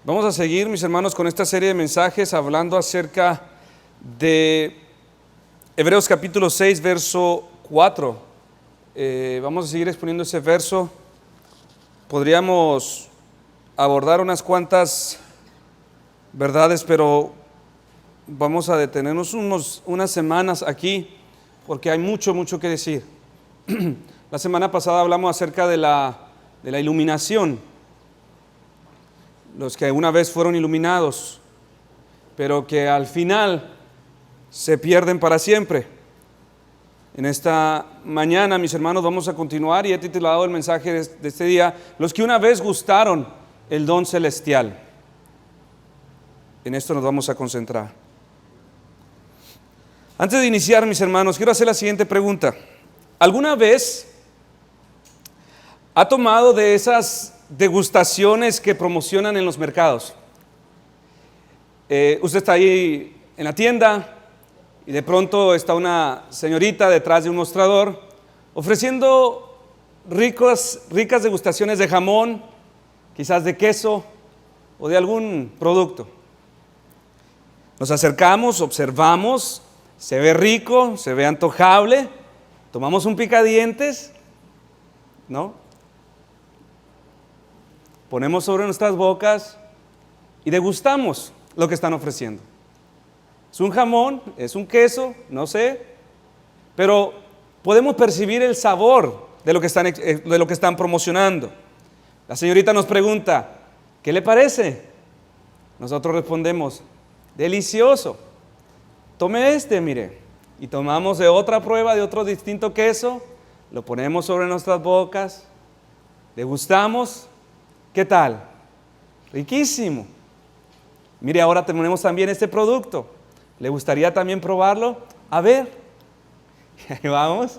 Vamos a seguir, mis hermanos, con esta serie de mensajes hablando acerca de Hebreos capítulo 6, verso 4. Vamos a seguir exponiendo ese verso. Podríamos abordar unas cuantas verdades, pero vamos a detenernos unas semanas aquí porque hay mucho que decir. La semana pasada hablamos acerca de la iluminación. Los que una vez fueron iluminados, pero que al final se pierden para siempre. En esta mañana, mis hermanos, vamos a continuar y he titulado el mensaje de este día, los que una vez gustaron el don celestial. En esto nos vamos a concentrar. Antes de iniciar, mis hermanos, quiero hacer la siguiente pregunta. ¿Alguna vez ha tomado de esas degustaciones que promocionan en los mercados? Usted está ahí en la tienda y de pronto está una señorita detrás de un mostrador ofreciendo ricas degustaciones de jamón, quizás de queso o de algún producto. Nos acercamos, observamos, se ve rico, se ve antojable, tomamos un picadientes, ¿no? Ponemos sobre nuestras bocas y degustamos lo que están ofreciendo. Es un jamón, es un queso, no sé, pero podemos percibir el sabor de lo que están promocionando. La señorita nos pregunta, ¿qué le parece? Nosotros respondemos, delicioso. Tome este, mire. Y tomamos de otra prueba, de otro distinto queso, lo ponemos sobre nuestras bocas, degustamos. ¿Qué tal? Riquísimo. Mire, ahora tenemos también este producto. ¿Le gustaría también probarlo? A ver. Y ahí vamos.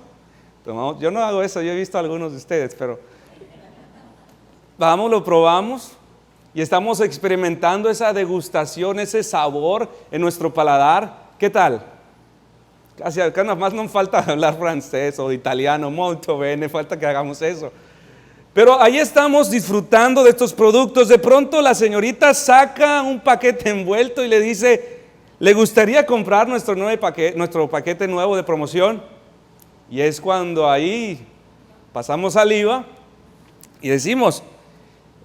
Tomamos. Yo no hago eso, yo he visto a algunos de ustedes, pero vamos, lo probamos y estamos experimentando esa degustación, ese sabor en nuestro paladar. ¿Qué tal? Casi acá nada más no falta hablar francés o italiano, molto bene, falta que hagamos eso. Pero ahí estamos disfrutando de estos productos. De pronto la señorita saca un paquete envuelto y le dice, ¿le gustaría comprar nuestro paquete nuevo de promoción? Y es cuando ahí pasamos saliva y decimos,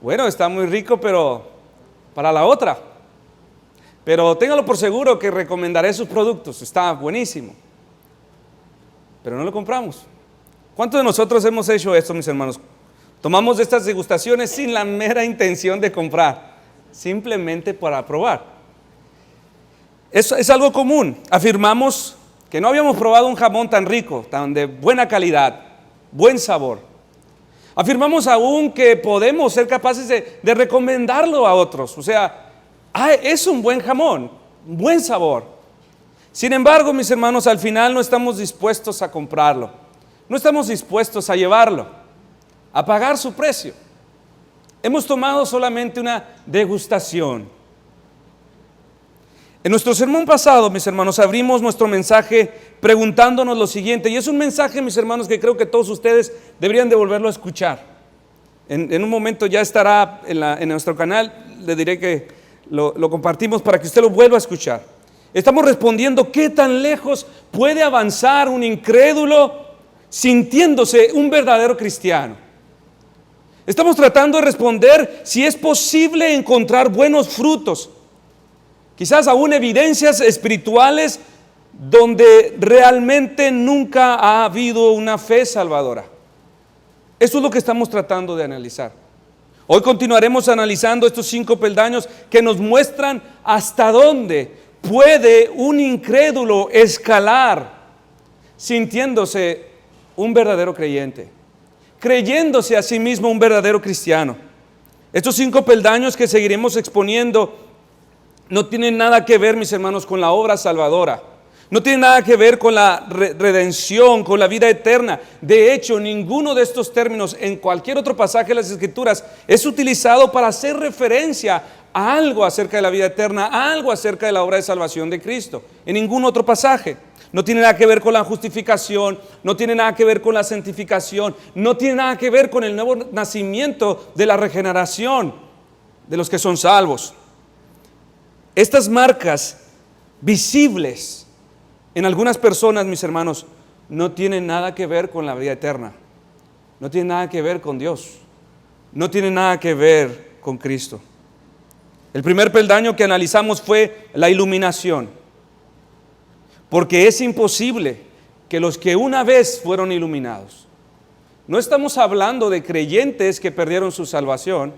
bueno, está muy rico, pero para la otra. Pero téngalo por seguro que recomendaré sus productos, está buenísimo. Pero no lo compramos. ¿Cuántos de nosotros hemos hecho esto, mis hermanos? Tomamos estas degustaciones sin la mera intención de comprar, simplemente para probar. Eso es algo común. Afirmamos que no habíamos probado un jamón tan rico, tan de buena calidad, buen sabor. Afirmamos aún que podemos ser capaces de recomendarlo a otros. O sea, es un buen jamón, un buen sabor. Sin embargo, mis hermanos, al final no estamos dispuestos a comprarlo. No estamos dispuestos a llevarlo, a pagar su precio. Hemos tomado solamente una degustación. En nuestro sermón pasado, mis hermanos, abrimos nuestro mensaje preguntándonos lo siguiente, y es un mensaje, mis hermanos, que creo que todos ustedes deberían de volverlo a escuchar. En un momento ya estará en nuestro canal, le diré que lo compartimos para que usted lo vuelva a escuchar. Estamos respondiendo, ¿qué tan lejos puede avanzar un incrédulo sintiéndose un verdadero cristiano? Estamos tratando de responder si es posible encontrar buenos frutos, quizás aún evidencias espirituales donde realmente nunca ha habido una fe salvadora. Eso es lo que estamos tratando de analizar. Hoy continuaremos analizando estos 5 peldaños que nos muestran hasta dónde puede un incrédulo escalar sintiéndose un verdadero creyente, creyéndose a sí mismo un verdadero cristiano. Estos 5 peldaños que seguiremos exponiendo no tienen nada que ver, mis hermanos, con la obra salvadora. No tienen nada que ver con la redención, con la vida eterna. De hecho, ninguno de estos términos en cualquier otro pasaje de las Escrituras es utilizado para hacer referencia a algo acerca de la vida eterna, a algo acerca de la obra de salvación de Cristo. En ningún otro pasaje. No tiene nada que ver con la justificación, no tiene nada que ver con la santificación, no tiene nada que ver con el nuevo nacimiento de la regeneración. de los que son salvos. Estas marcas visibles en algunas personas, mis hermanos, no tienen nada que ver con la vida eterna, no tienen nada que ver con Dios, no tienen nada que ver con Cristo. El primer peldaño que analizamos fue la iluminación, porque es imposible que los que una vez fueron iluminados, no estamos hablando de creyentes que perdieron su salvación,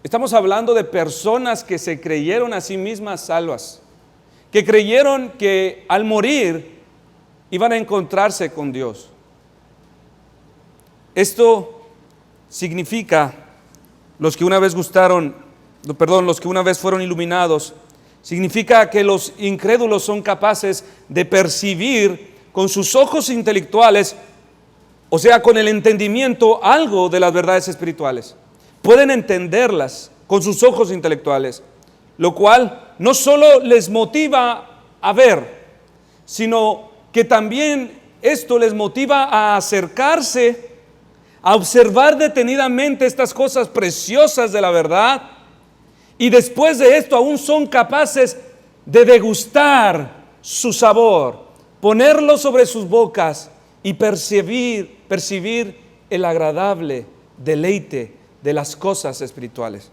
estamos hablando de personas que se creyeron a sí mismas salvas, que creyeron que al morir iban a encontrarse con Dios. Esto significa los que una vez fueron iluminados, significa que los incrédulos son capaces de percibir con sus ojos intelectuales, o sea, con el entendimiento, algo de las verdades espirituales. Pueden entenderlas con sus ojos intelectuales, lo cual no solo les motiva a ver, sino que también esto les motiva a acercarse, a observar detenidamente estas cosas preciosas de la verdad, y después de esto aún son capaces de degustar su sabor, ponerlo sobre sus bocas y percibir el agradable deleite de las cosas espirituales.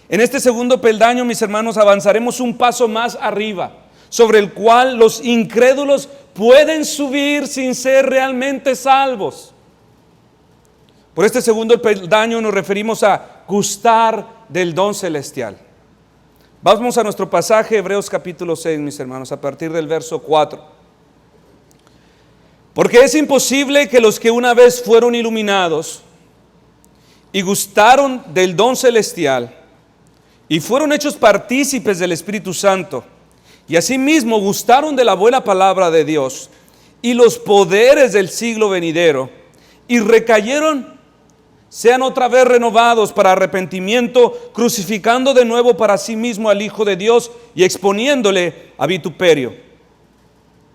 En este segundo peldaño, mis hermanos, avanzaremos un paso más arriba, sobre el cual los incrédulos pueden subir sin ser realmente salvos. Por este segundo peldaño nos referimos a gustar del don celestial. Vamos a nuestro pasaje, Hebreos capítulo 6, mis hermanos, a partir del verso 4. Porque es imposible que los que una vez fueron iluminados y gustaron del don celestial y fueron hechos partícipes del Espíritu Santo y asimismo gustaron de la buena palabra de Dios y los poderes del siglo venidero y recayeron, sean otra vez renovados para arrepentimiento, crucificando de nuevo para sí mismo al Hijo de Dios y exponiéndole a vituperio.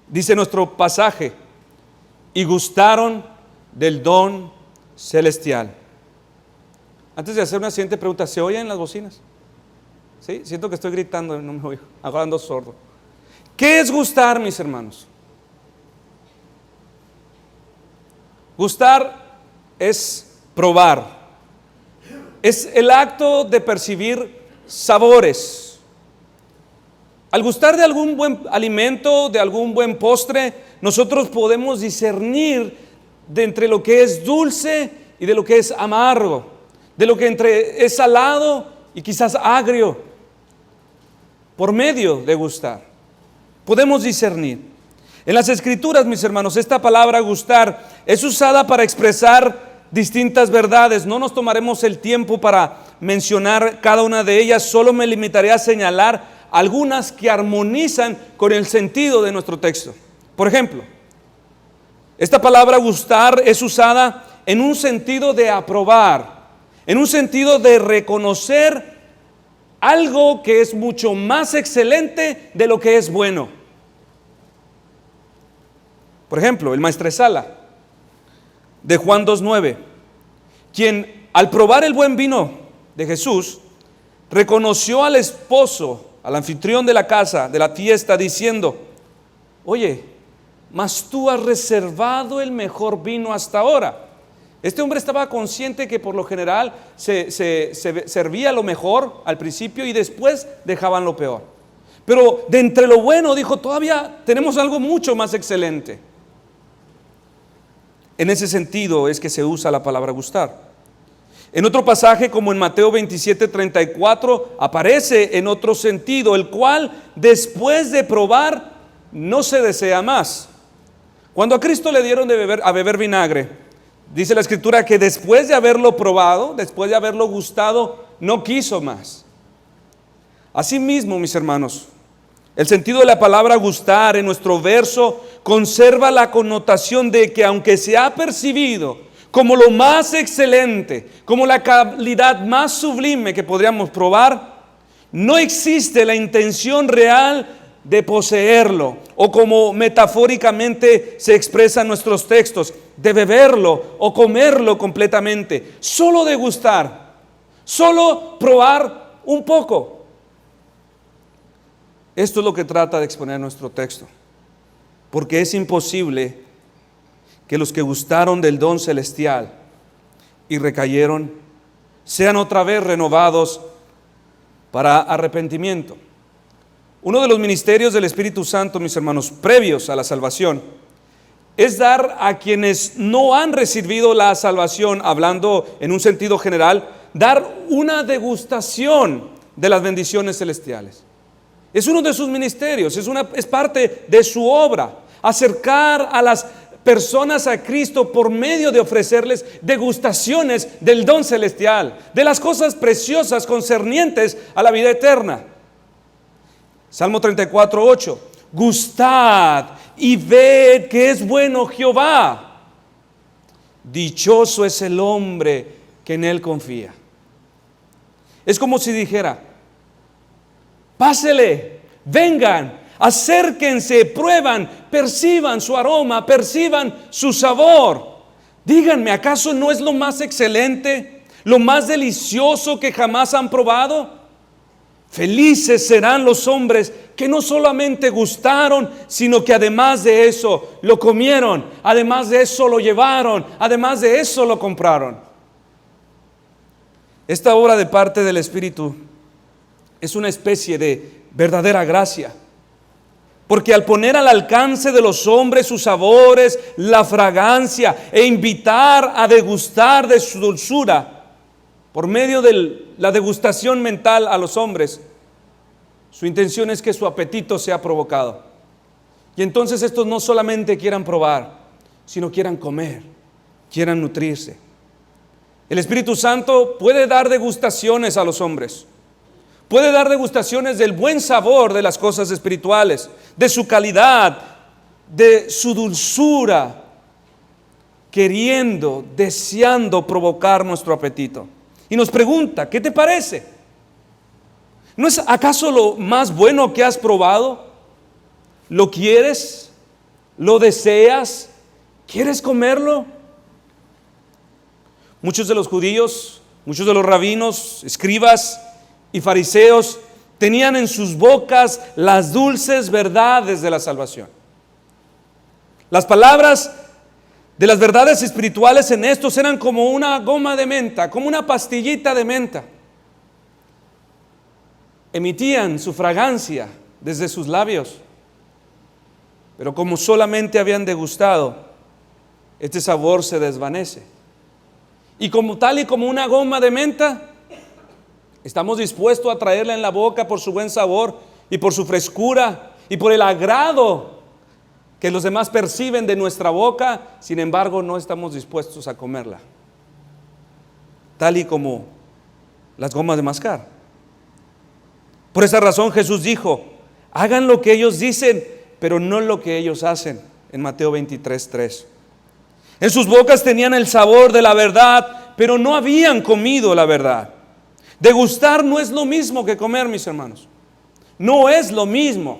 Dice nuestro pasaje, y gustaron del don celestial. Antes de hacer una siguiente pregunta, ¿se oyen las bocinas? ¿Sí? Siento que estoy gritando, no me oigo, hablando sordo. ¿Qué es gustar, mis hermanos? Gustar es probar, es el acto de percibir sabores. Al gustar de algún buen alimento, de algún buen postre, nosotros podemos discernir de entre lo que es dulce y de lo que es amargo, de lo que es salado y quizás agrio. Por medio de gustar, podemos discernir. En las Escrituras, mis hermanos, esta palabra gustar es usada para expresar distintas verdades. No nos tomaremos el tiempo para mencionar cada una de ellas, solo me limitaré a señalar algunas que armonizan con el sentido de nuestro texto. Por ejemplo, esta palabra gustar es usada en un sentido de aprobar, en un sentido de reconocer algo que es mucho más excelente de lo que es bueno. Por ejemplo, el maestresala de Juan 2:9, quien al probar el buen vino de Jesús, reconoció al esposo, al anfitrión de la casa, de la fiesta, diciendo: oye, mas tú has reservado el mejor vino hasta ahora. Este hombre estaba consciente que por lo general se servía lo mejor al principio y después dejaban lo peor. Pero de entre lo bueno dijo: todavía tenemos algo mucho más excelente. En ese sentido es que se usa la palabra gustar. En otro pasaje, como en Mateo 27:34, aparece en otro sentido, el cual después de probar no se desea más. Cuando a Cristo le dieron a beber vinagre, dice la Escritura que después de haberlo probado, después de haberlo gustado, no quiso más. Asimismo, mis hermanos, el sentido de la palabra gustar en nuestro verso conserva la connotación de que aunque se ha percibido como lo más excelente, como la calidad más sublime que podríamos probar, no existe la intención real de poseerlo, o como metafóricamente se expresa en nuestros textos, de beberlo o comerlo completamente. Solo degustar, Solo probar un poco. Esto es lo que trata de exponer nuestro texto. Porque es imposible que los que gustaron del don celestial y recayeron sean otra vez renovados para arrepentimiento. Uno de los ministerios del Espíritu Santo, mis hermanos, previos a la salvación, es dar a quienes no han recibido la salvación, hablando en un sentido general, dar una degustación de las bendiciones celestiales. Es uno de sus ministerios, es parte de su obra, acercar a las personas a Cristo por medio de ofrecerles degustaciones del don celestial, de las cosas preciosas concernientes a la vida eterna. Salmo 34:8, gustad y ved que es bueno Jehová. Dichoso es el hombre que en él confía. Es como si dijera: pásele, vengan, acérquense, prueban, perciban su aroma, perciban su sabor. Díganme, ¿acaso no es lo más excelente, lo más delicioso que jamás han probado? Felices serán los hombres que no solamente gustaron, sino que además de eso lo comieron, además de eso lo llevaron, además de eso lo compraron. Esta obra de parte del Espíritu es una especie de verdadera gracia, porque al poner al alcance de los hombres sus sabores, la fragancia, e invitar a degustar de su dulzura, por medio de la degustación mental a los hombres, su intención es que su apetito sea provocado. Y entonces estos no solamente quieran probar, sino quieran comer, quieran nutrirse. El Espíritu Santo puede dar degustaciones a los hombres. Puede dar degustaciones del buen sabor de las cosas espirituales, de su calidad, de su dulzura, queriendo, deseando provocar nuestro apetito. Y nos pregunta: ¿qué te parece? ¿No es acaso lo más bueno que has probado? ¿Lo quieres? ¿Lo deseas? ¿Quieres comerlo? Muchos de los judíos, muchos de los rabinos, escribas y fariseos tenían en sus bocas las dulces verdades de la salvación. Las palabras de las verdades espirituales en estos eran como una goma de menta, como una pastillita de menta. Emitían su fragancia desde sus labios, pero como solamente habían degustado, este sabor se desvanece. Y tal y como una goma de menta, estamos dispuestos a traerla en la boca por su buen sabor y por su frescura y por el agrado que los demás perciben de nuestra boca. Sin embargo, no estamos dispuestos a comerla, tal y como las gomas de mascar. Por esa razón Jesús dijo: hagan lo que ellos dicen, pero no lo que ellos hacen, en Mateo 23:3. En sus bocas tenían el sabor de la verdad, pero no habían comido la verdad. Degustar no es lo mismo que comer, mis hermanos. No es lo mismo.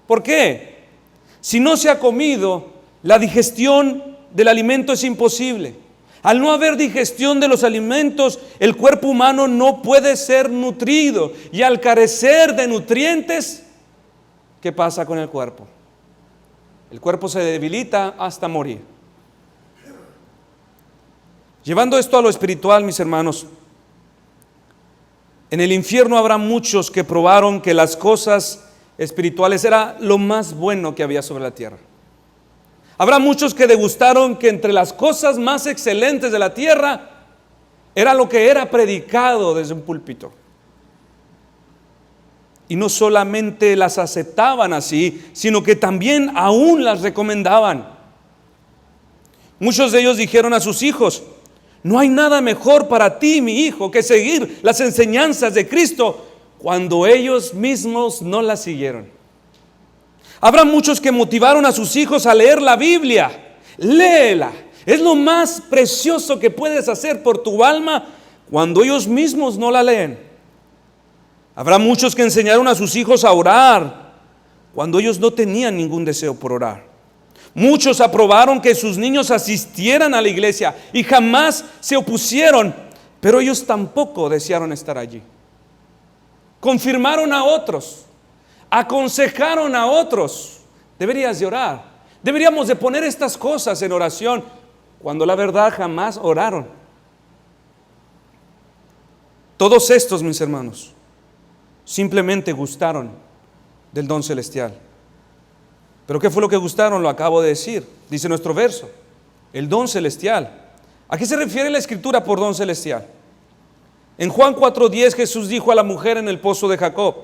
¿Por qué? Si no se ha comido, la digestión del alimento es imposible. Al no haber digestión de los alimentos, el cuerpo humano no puede ser nutrido. Y al carecer de nutrientes, ¿qué pasa con el cuerpo? El cuerpo se debilita hasta morir. Llevando esto a lo espiritual, mis hermanos, en el infierno habrá muchos que probaron que las cosas espirituales era lo más bueno que había sobre la tierra. Habrá muchos que degustaron que entre las cosas más excelentes de la tierra era lo que era predicado desde un púlpito. Y no solamente las aceptaban así, sino que también aún las recomendaban. Muchos de ellos dijeron a sus hijos: no hay nada mejor para ti, mi hijo, que seguir las enseñanzas de Cristo, cuando ellos mismos no las siguieron. Habrá muchos que motivaron a sus hijos a leer la Biblia. Léela, es lo más precioso que puedes hacer por tu alma, cuando ellos mismos no la leen. Habrá muchos que enseñaron a sus hijos a orar, cuando ellos no tenían ningún deseo por orar. Muchos aprobaron que sus niños asistieran a la iglesia y jamás se opusieron pero ellos tampoco desearon estar allí. Confirmaron a otros, aconsejaron a otros. Deberías de orar. Deberíamos de poner estas cosas en oración, cuando la verdad jamás oraron. Todos estos, mis hermanos, simplemente gustaron del don celestial. ¿Pero qué fue lo que gustaron? Lo acabo de decir. Dice nuestro verso, el don celestial. ¿A qué se refiere la Escritura por don celestial? En Juan 4:10 Jesús dijo a la mujer en el pozo de Jacob: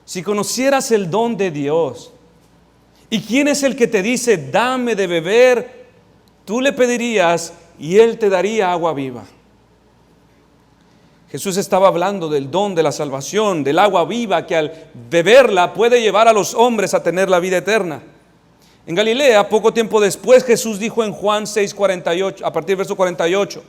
si conocieras el don de Dios, ¿y quién es el que te dice dame de beber? Tú le pedirías y Él te daría agua viva. Jesús estaba hablando del don de la salvación, del agua viva que al beberla puede llevar a los hombres a tener la vida eterna. En Galilea, poco tiempo después, Jesús dijo en Juan 6:48, a partir del verso 48,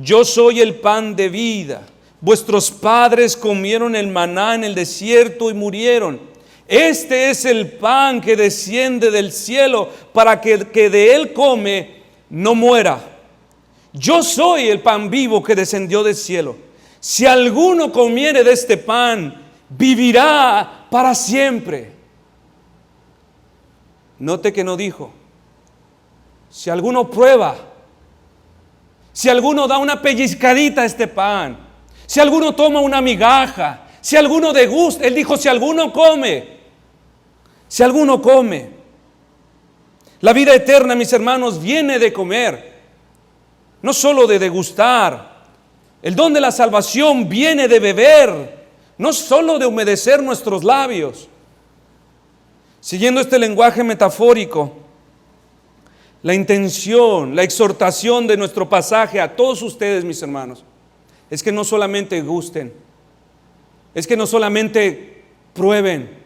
yo soy el pan de vida. Vuestros padres comieron el maná en el desierto y murieron. Este es el pan que desciende del cielo para que el que de él come no muera. Yo soy el pan vivo que descendió del cielo. Si alguno comiere de este pan, vivirá para siempre. Note que no dijo, si alguno prueba, si alguno da una pellizcadita a este pan, si alguno toma una migaja, si alguno degusta. Él dijo, si alguno come, si alguno come. La vida eterna, mis hermanos, viene de comer, no solo de degustar. El don de la salvación viene de beber, no solo de humedecer nuestros labios. Siguiendo este lenguaje metafórico, la intención, la exhortación de nuestro pasaje a todos ustedes, mis hermanos, es que no solamente gusten, es que no solamente prueben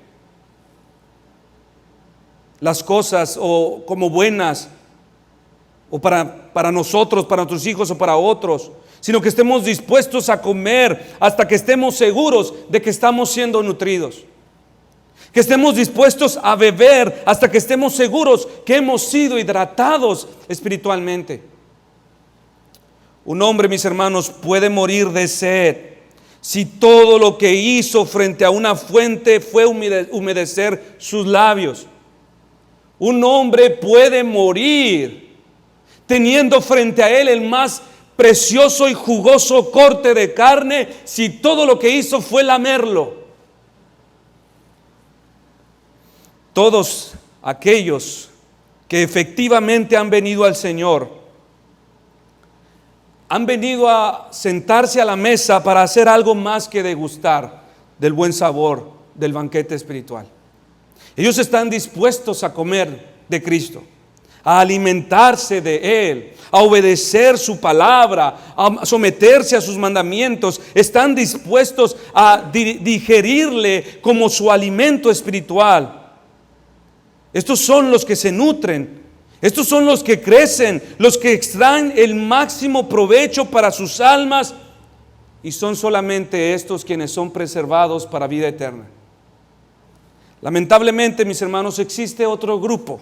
las cosas o como buenas, o para nosotros, para nuestros hijos o para otros, sino que estemos dispuestos a comer hasta que estemos seguros de que estamos siendo nutridos. Que estemos dispuestos a beber hasta que estemos seguros que hemos sido hidratados espiritualmente. Un hombre, mis hermanos, puede morir de sed si todo lo que hizo frente a una fuente fue humedecer sus labios. Un hombre puede morir teniendo frente a él el más precioso y jugoso corte de carne si todo lo que hizo fue lamerlo. Todos aquellos que efectivamente han venido al Señor han venido a sentarse a la mesa para hacer algo más que degustar del buen sabor del banquete espiritual. Ellos están dispuestos a comer de Cristo, a alimentarse de Él, a obedecer su palabra, a someterse a sus mandamientos. Están dispuestos a digerirle como su alimento espiritual. Estos son los que se nutren, estos son los que crecen, los que extraen el máximo provecho para sus almas, y son solamente estos quienes son preservados para vida eterna. Lamentablemente, mis hermanos, existe otro grupo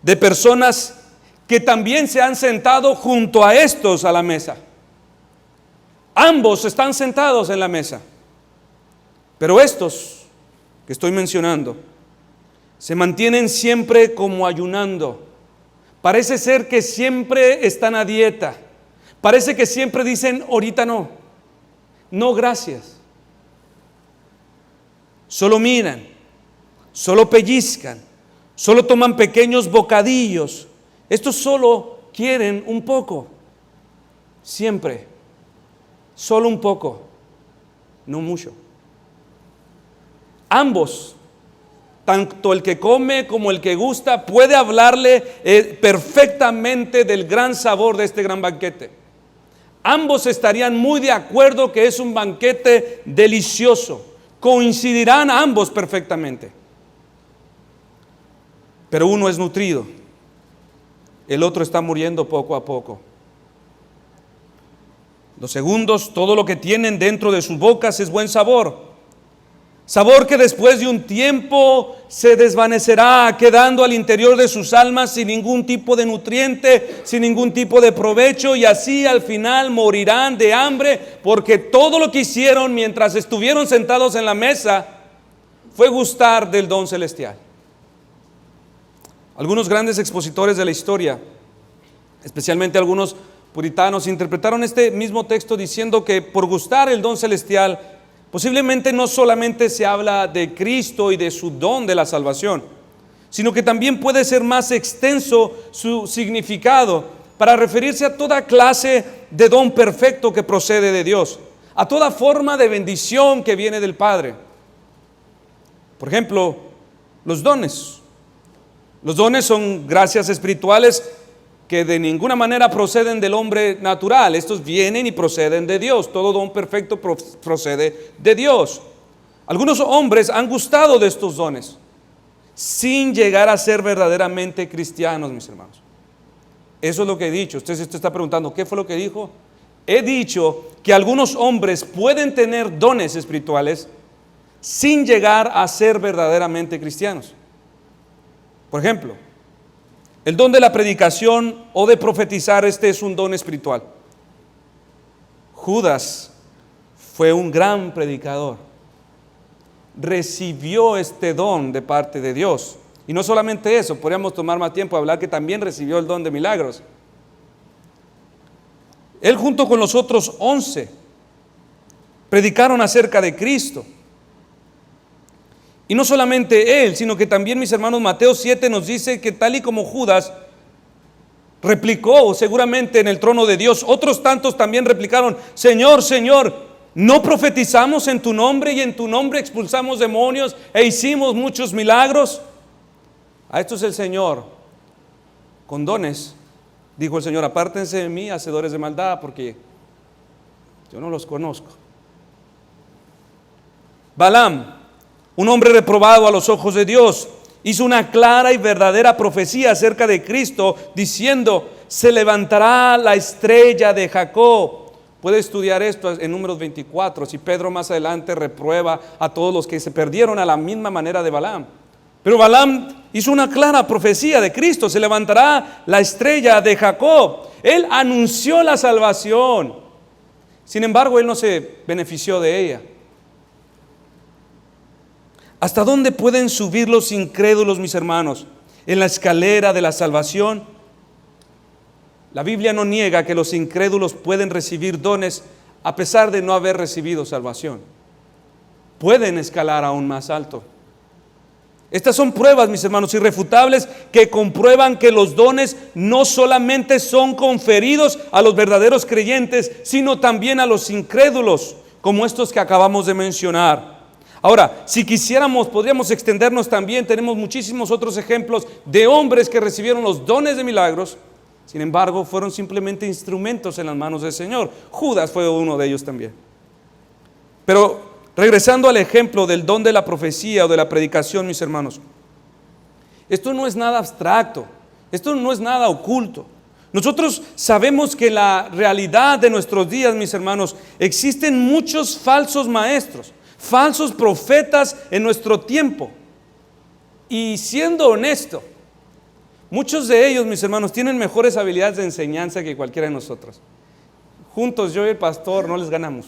de personas que también se han sentado junto a estos a la mesa. Ambos están sentados en la mesa, pero estos que estoy mencionando se mantienen siempre como ayunando. Parece ser que siempre están a dieta. Parece que siempre dicen, ahorita no, no gracias. Solo miran, solo pellizcan, solo toman pequeños bocadillos. Estos solo quieren un poco, siempre, solo un poco, no mucho. Ambos, tanto el que come como el que gusta, puede hablarle perfectamente del gran sabor de este gran banquete. Ambos estarían muy de acuerdo que es un banquete delicioso. Coincidirán ambos perfectamente. Pero uno es nutrido, el otro está muriendo poco a poco. Los segundos, todo lo que tienen dentro de sus bocas es buen sabor. sabor que después de un tiempo se desvanecerá, quedando al interior de sus almas sin ningún tipo de nutriente, sin ningún tipo de provecho, y así al final morirán de hambre, porque todo lo que hicieron mientras estuvieron sentados en la mesa fue gustar del don celestial. Algunos grandes expositores de la historia, especialmente algunos puritanos, interpretaron este mismo texto diciendo que por gustar el don celestial, posiblemente no solamente se habla de Cristo y de su don de la salvación, sino que también puede ser más extenso su significado para referirse a toda clase de don perfecto que procede de Dios, a toda forma de bendición que viene del Padre. Por ejemplo, los dones. Los dones son gracias espirituales que de ninguna manera proceden del hombre natural. Estos vienen y proceden de Dios. Todo don perfecto procede de Dios. Algunos hombres han gustado de estos dones sin llegar a ser verdaderamente cristianos, mis hermanos. Eso es lo que he dicho. Usted se está preguntando, ¿qué fue lo que dijo? He dicho que algunos hombres pueden tener dones espirituales sin llegar a ser verdaderamente cristianos. Por ejemplo, el don de la predicación o de profetizar, este es un don espiritual. Judas fue un gran predicador. Recibió este don de parte de Dios. Y no solamente eso, podríamos tomar más tiempo a hablar que también recibió el don de milagros. Él junto con los otros 11 predicaron acerca de Cristo. Y no solamente él, sino que también, mis hermanos, Mateo 7 nos dice que tal y como Judas replicó seguramente en el trono de Dios, otros tantos también replicaron: Señor, Señor, ¿no profetizamos en tu nombre y en tu nombre expulsamos demonios e hicimos muchos milagros? A estos el Señor, con dones, dijo el Señor: apártense de mí, hacedores de maldad, porque yo no los conozco. Balaam, un hombre reprobado a los ojos de Dios, hizo una clara y verdadera profecía acerca de Cristo, diciendo: se levantará la estrella de Jacob. Puede estudiar esto en Números 24, si Pedro más adelante reprueba a todos los que se perdieron a la misma manera de Balaam. Pero Balaam hizo una clara profecía de Cristo: se levantará la estrella de Jacob. Él anunció la salvación. Sin embargo, él no se benefició de ella. ¿Hasta dónde pueden subir los incrédulos, mis hermanos, en la escalera de la salvación? La Biblia no niega que los incrédulos pueden recibir dones a pesar de no haber recibido salvación. Pueden escalar aún más alto. Estas son pruebas, mis hermanos, irrefutables, que comprueban que los dones no solamente son conferidos a los verdaderos creyentes, sino también a los incrédulos, como estos que acabamos de mencionar. Ahora, si quisiéramos, podríamos extendernos también. Tenemos muchísimos otros ejemplos de hombres que recibieron los dones de milagros, sin embargo, fueron simplemente instrumentos en las manos del Señor. Judas fue uno de ellos también. Pero regresando al ejemplo del don de la profecía o de la predicación, mis hermanos, esto no es nada abstracto, esto no es nada oculto. Nosotros sabemos que en la realidad de nuestros días, mis hermanos, existen muchos falsos maestros, falsos profetas en nuestro tiempo. Y siendo honesto, muchos de ellos, mis hermanos, tienen mejores habilidades de enseñanza que cualquiera de nosotros. Juntos, yo y el pastor, no les ganamos.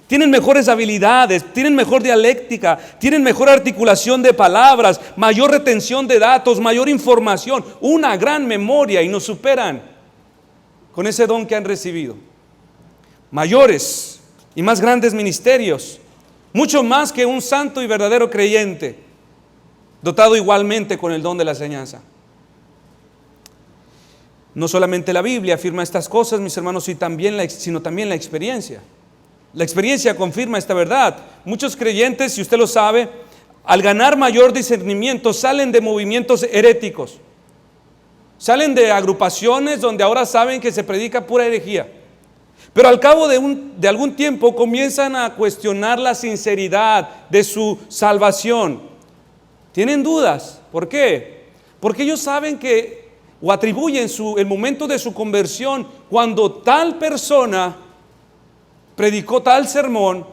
Tienen mejores habilidades, tienen mejor dialéctica, tienen mejor articulación de palabras, mayor retención de datos, mayor información, una gran memoria, y nos superan con ese don que han recibido. Mayores y más grandes ministerios, mucho más que un santo y verdadero creyente, dotado igualmente con el don de la enseñanza. No solamente la Biblia afirma estas cosas, mis hermanos, sino también la experiencia. La experiencia confirma esta verdad. Muchos creyentes, si usted lo sabe, al ganar mayor discernimiento, salen de movimientos heréticos. Salen de agrupaciones donde ahora saben que se predica pura herejía. Pero al cabo de algún tiempo comienzan a cuestionar la sinceridad de su salvación. Tienen dudas. ¿Por qué? Porque ellos saben que, o atribuyen el momento de su conversión, cuando tal persona predicó tal sermón,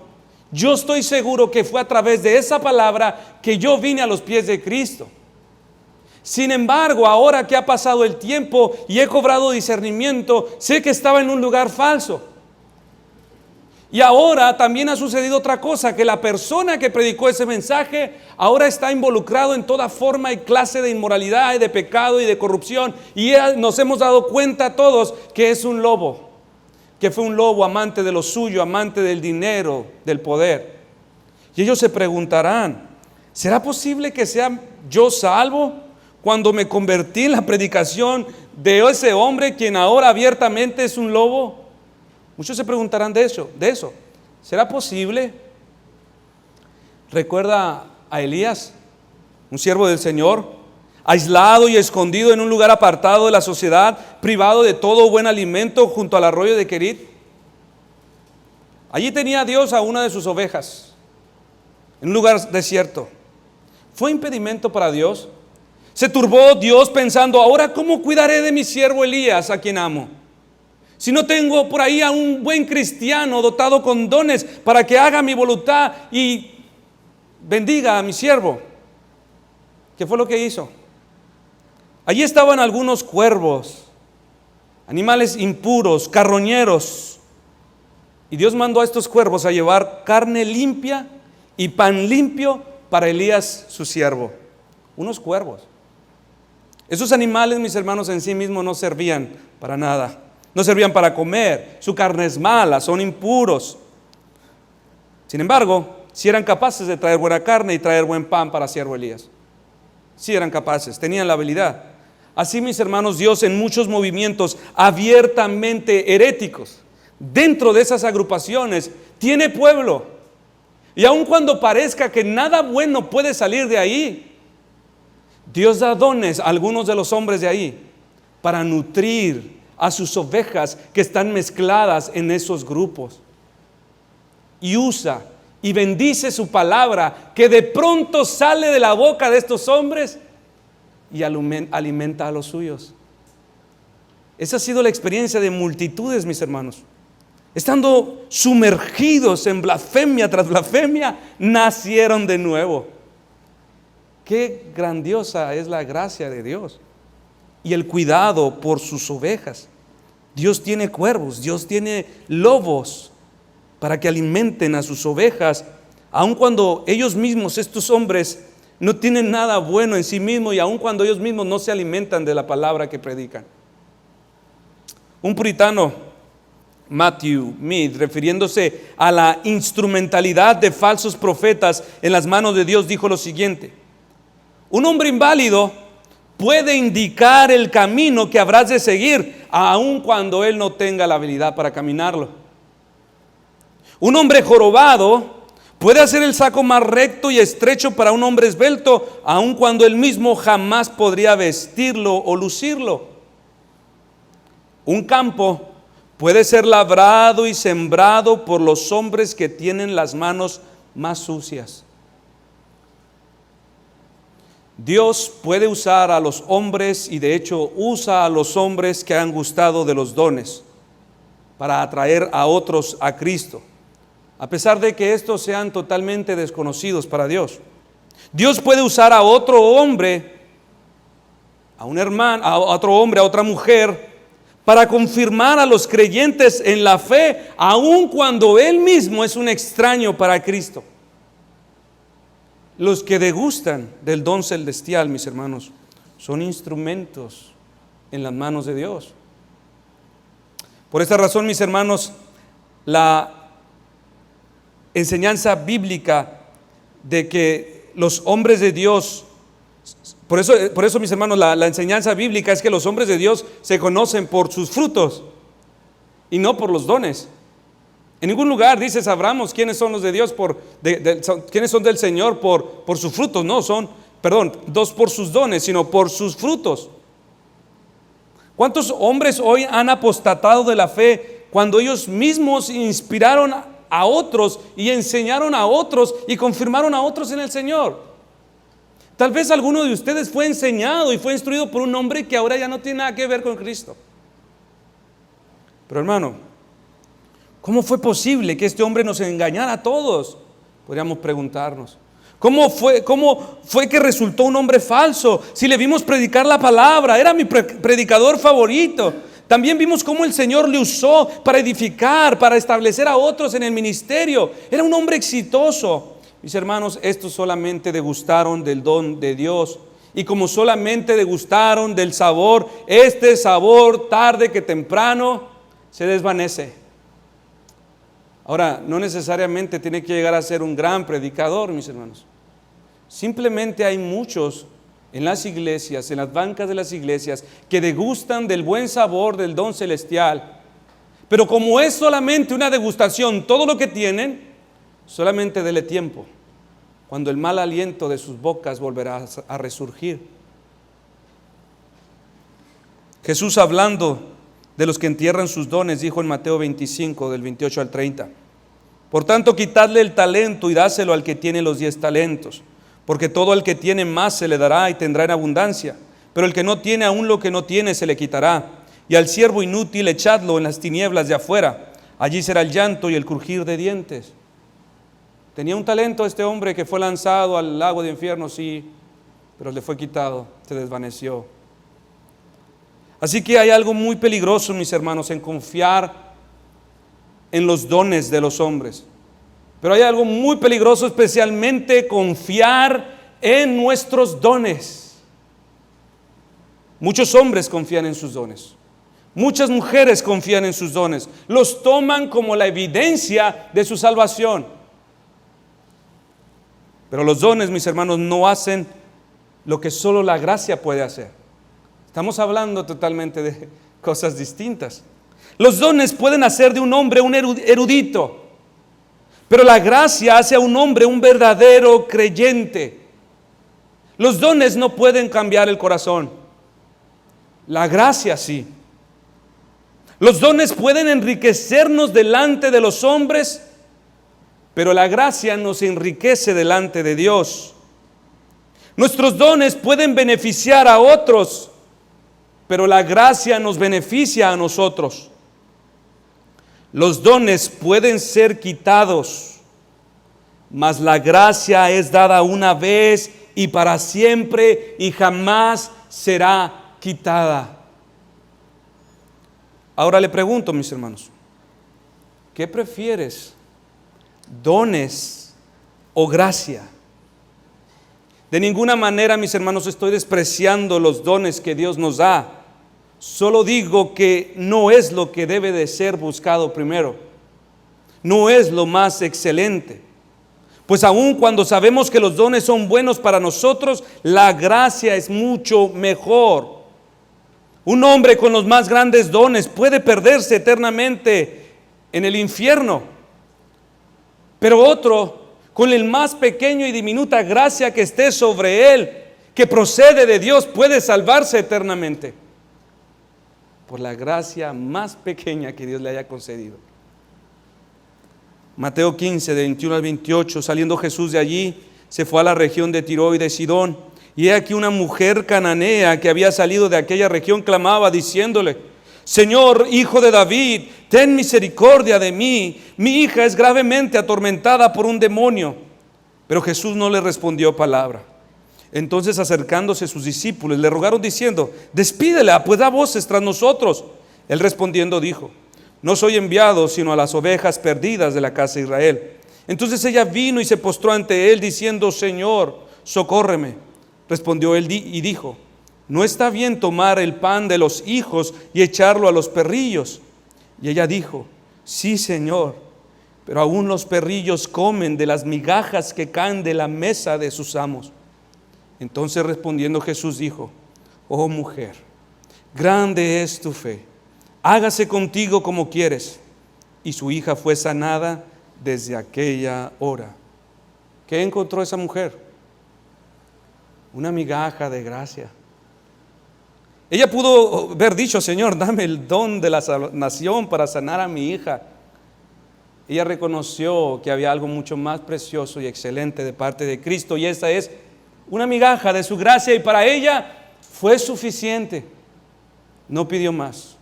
Yo estoy seguro que fue a través de esa palabra que yo vine a los pies de Cristo. Sin embargo, ahora que ha pasado el tiempo y he cobrado discernimiento, sé que estaba en un lugar falso. Y ahora también ha sucedido otra cosa, que la persona que predicó ese mensaje ahora está involucrado en toda forma y clase de inmoralidad y de pecado y de corrupción. Y nos hemos dado cuenta todos que es un lobo, que fue un lobo amante de lo suyo, amante del dinero, del poder. Y ellos se preguntarán, ¿será posible que sea yo salvo cuando me convertí en la predicación de ese hombre quien ahora abiertamente es un lobo? Muchos se preguntarán de eso. ¿Será posible? Recuerda a Elías, un siervo del Señor, aislado y escondido en un lugar apartado de la sociedad, privado de todo buen alimento junto al arroyo de Querit. Allí tenía Dios a una de sus ovejas, en un lugar desierto. ¿Fue impedimento para Dios? Se turbó Dios pensando, ahora ¿cómo cuidaré de mi siervo Elías, a quien amo? Si no tengo por ahí a un buen cristiano dotado con dones para que haga mi voluntad y bendiga a mi siervo. ¿Qué fue lo que hizo? Allí estaban algunos cuervos, animales impuros, carroñeros. Y Dios mandó a estos cuervos a llevar carne limpia y pan limpio para Elías, su siervo. Unos cuervos. Esos animales, mis hermanos, en sí mismos no servían para nada. No servían para comer, su carne es mala, son impuros. Sin embargo, sí eran capaces de traer buena carne y traer buen pan para siervo Elías. Sí eran capaces, tenían la habilidad. Así, mis hermanos, Dios en muchos movimientos abiertamente heréticos, dentro de esas agrupaciones, tiene pueblo. Y aun cuando parezca que nada bueno puede salir de ahí, Dios da dones a algunos de los hombres de ahí para nutrir a sus ovejas que están mezcladas en esos grupos. Y usa y bendice su palabra que de pronto sale de la boca de estos hombres y alimenta a los suyos. Esa ha sido la experiencia de multitudes, mis hermanos. Estando sumergidos en blasfemia tras blasfemia, nacieron de nuevo. Qué grandiosa es la gracia de Dios y el cuidado por sus ovejas. Dios tiene cuervos, Dios tiene lobos para que alimenten a sus ovejas, aun cuando ellos mismos, estos hombres, no tienen nada bueno en sí mismos y aun cuando ellos mismos no se alimentan de la palabra que predican. Un puritano, Matthew Mead, refiriéndose a la instrumentalidad de falsos profetas en las manos de Dios, dijo lo siguiente: un hombre inválido puede indicar el camino que habrás de seguir, aun cuando él no tenga la habilidad para caminarlo. Un hombre jorobado puede hacer el saco más recto y estrecho para un hombre esbelto, aun cuando él mismo jamás podría vestirlo o lucirlo. Un campo puede ser labrado y sembrado por los hombres que tienen las manos más sucias. Dios puede usar a los hombres, y de hecho usa a los hombres que han gustado de los dones para atraer a otros a Cristo, a pesar de que estos sean totalmente desconocidos para Dios. Dios puede usar a otro hombre, a un hermano, a otro hombre, a otra mujer, para confirmar a los creyentes en la fe, aun cuando él mismo es un extraño para Cristo. Los que degustan del don celestial, mis hermanos, son instrumentos en las manos de Dios. Por esta razón, mis hermanos, la enseñanza bíblica de que los hombres de Dios, por eso mis hermanos, la enseñanza bíblica es que los hombres de Dios se conocen por sus frutos y no por los dones. En ningún lugar dice sabramos quiénes son los de Dios quiénes son del Señor por sus frutos. No, dos por sus dones, sino por sus frutos. ¿Cuántos hombres hoy han apostatado de la fe cuando ellos mismos inspiraron a otros y enseñaron a otros y confirmaron a otros en el Señor? Tal vez alguno de ustedes fue enseñado y fue instruido por un hombre que ahora ya no tiene nada que ver con Cristo. Pero hermano, ¿cómo fue posible que este hombre nos engañara a todos? Podríamos preguntarnos. ¿Cómo fue que resultó un hombre falso? Si le vimos predicar la palabra, era mi predicador favorito. También vimos cómo el Señor le usó para edificar, para establecer a otros en el ministerio. Era un hombre exitoso. Mis hermanos, estos solamente degustaron del don de Dios. Y como solamente degustaron del sabor, este sabor tarde que temprano se desvanece. Ahora, no necesariamente tiene que llegar a ser un gran predicador, mis hermanos. Simplemente hay muchos en las iglesias, en las bancas de las iglesias, que degustan del buen sabor del don celestial. Pero como es solamente una degustación, todo lo que tienen, solamente dele tiempo, cuando el mal aliento de sus bocas volverá a resurgir. Jesús, hablando de los que entierran sus dones, dijo en Mateo 25, del 28 al 30: por tanto, quitadle el talento y dáselo al que tiene los 10 talentos. Porque todo el que tiene más se le dará y tendrá en abundancia, pero el que no tiene, aún lo que no tiene se le quitará. Y al siervo inútil echadlo en las tinieblas de afuera, allí será el llanto y el crujir de dientes. Tenía un talento este hombre que fue lanzado al lago de infierno, sí, pero le fue quitado, se desvaneció. Así que hay algo muy peligroso, mis hermanos, en confiar en los dones de los hombres. Pero hay algo muy peligroso, especialmente confiar en nuestros dones. Muchos hombres confían en sus dones. Muchas mujeres confían en sus dones. Los toman como la evidencia de su salvación. Pero los dones, mis hermanos, no hacen lo que solo la gracia puede hacer. Estamos hablando totalmente de cosas distintas. Los dones pueden hacer de un hombre un erudito, pero la gracia hace a un hombre un verdadero creyente. Los dones no pueden cambiar el corazón. La gracia sí. Los dones pueden enriquecernos delante de los hombres, pero la gracia nos enriquece delante de Dios. Nuestros dones pueden beneficiar a otros, pero la gracia nos beneficia a nosotros. Los dones pueden ser quitados, mas la gracia es dada una vez y para siempre y jamás será quitada. Ahora le pregunto, mis hermanos, ¿qué prefieres? ¿Dones o gracia? De ninguna manera, mis hermanos, estoy despreciando los dones que Dios nos da. Solo digo que no es lo que debe de ser buscado primero. No es lo más excelente. Pues aun cuando sabemos que los dones son buenos para nosotros, la gracia es mucho mejor. Un hombre con los más grandes dones puede perderse eternamente en el infierno. Pero otro, con el más pequeño y diminuta gracia que esté sobre él, que procede de Dios, puede salvarse eternamente por la gracia más pequeña que Dios le haya concedido. Mateo 15, de 21 al 28, saliendo Jesús de allí, se fue a la región de Tiro y de Sidón. Y he aquí una mujer cananea que había salido de aquella región clamaba diciéndole: Señor, hijo de David, ten misericordia de mí. Mi hija es gravemente atormentada por un demonio. Pero Jesús no le respondió palabra. Entonces, acercándose sus discípulos, le rogaron diciendo: despídela, pues da voces tras nosotros. Él respondiendo dijo: no soy enviado sino a las ovejas perdidas de la casa de Israel. Entonces ella vino y se postró ante él diciendo: Señor, socórreme. Respondió él y dijo: no está bien tomar el pan de los hijos y echarlo a los perrillos. Y ella dijo: sí, Señor, pero aún los perrillos comen de las migajas que caen de la mesa de sus amos. Entonces respondiendo Jesús dijo: oh mujer, grande es tu fe, hágase contigo como quieres. Y su hija fue sanada desde aquella hora. ¿Qué encontró esa mujer? Una migaja de gracia. Ella pudo haber dicho: Señor, dame el don de la sanación para sanar a mi hija. Ella reconoció que había algo mucho más precioso y excelente de parte de Cristo, y esa es una migaja de su gracia, y para ella fue suficiente. No pidió más.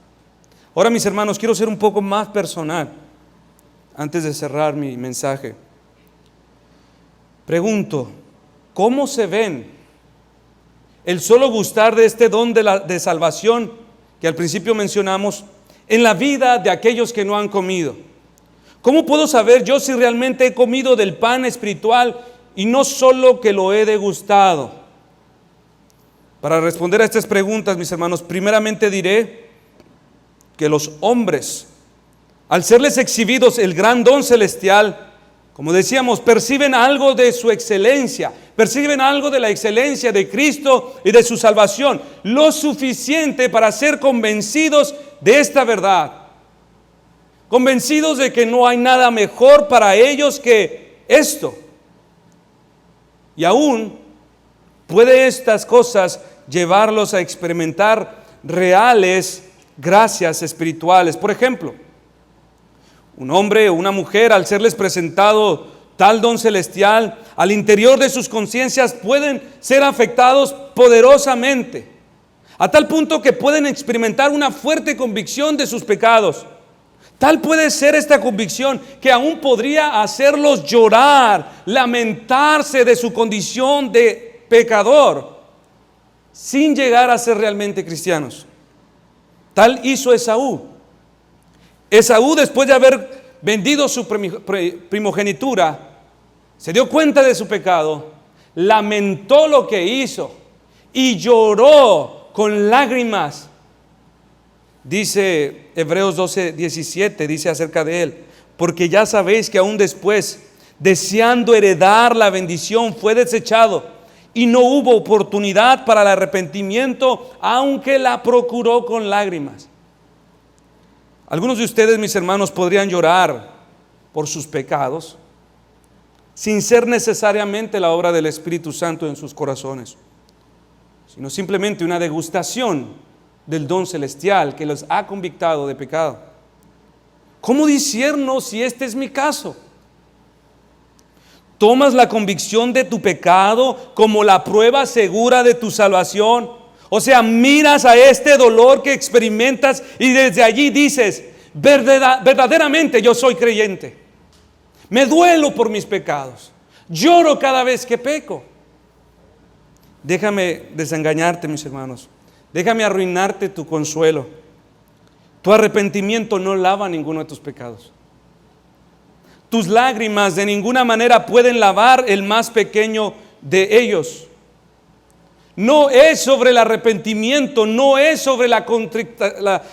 Ahora, mis hermanos, quiero ser un poco más personal antes de cerrar mi mensaje. Pregunto, ¿cómo se ven el solo gustar de este don de salvación que al principio mencionamos en la vida de aquellos que no han comido? ¿Cómo puedo saber yo si realmente he comido del pan espiritual y no solo que lo he degustado? Para responder a estas preguntas, mis hermanos, primeramente diré que los hombres, al serles exhibidos el gran don celestial, como decíamos, perciben algo de su excelencia, perciben algo de la excelencia de Cristo y de su salvación, lo suficiente para ser convencidos de esta verdad, convencidos de que no hay nada mejor para ellos que esto. Y aún puede estas cosas llevarlos a experimentar reales gracias espirituales. Por ejemplo, un hombre o una mujer, al serles presentado tal don celestial, al interior de sus conciencias pueden ser afectados poderosamente, a tal punto que pueden experimentar una fuerte convicción de sus pecados. Tal puede ser esta convicción que aún podría hacerlos llorar, lamentarse de su condición de pecador, sin llegar a ser realmente cristianos. Tal hizo Esaú. Esaú, después de haber vendido su primogenitura, se dio cuenta de su pecado, lamentó lo que hizo y lloró con lágrimas. Dice Hebreos 12:17, dice acerca de él: porque ya sabéis que aún después, deseando heredar la bendición, fue desechado y no hubo oportunidad para el arrepentimiento, aunque la procuró con lágrimas. Algunos de ustedes, mis hermanos, podrían llorar por sus pecados sin ser necesariamente la obra del Espíritu Santo en sus corazones, sino simplemente una degustación del don celestial que los ha convictado de pecado. ¿Cómo discierno si este es mi caso? ¿Tomas la convicción de tu pecado como la prueba segura de tu salvación? O sea, miras a este dolor que experimentas y desde allí dices: verdaderamente yo soy creyente. Me duelo por mis pecados. Lloro cada vez que peco. Déjame desengañarte, mis hermanos. Déjame arruinarte tu consuelo. Tu arrepentimiento no lava ninguno de tus pecados. Tus lágrimas de ninguna manera pueden lavar el más pequeño de ellos. No es sobre el arrepentimiento, no es sobre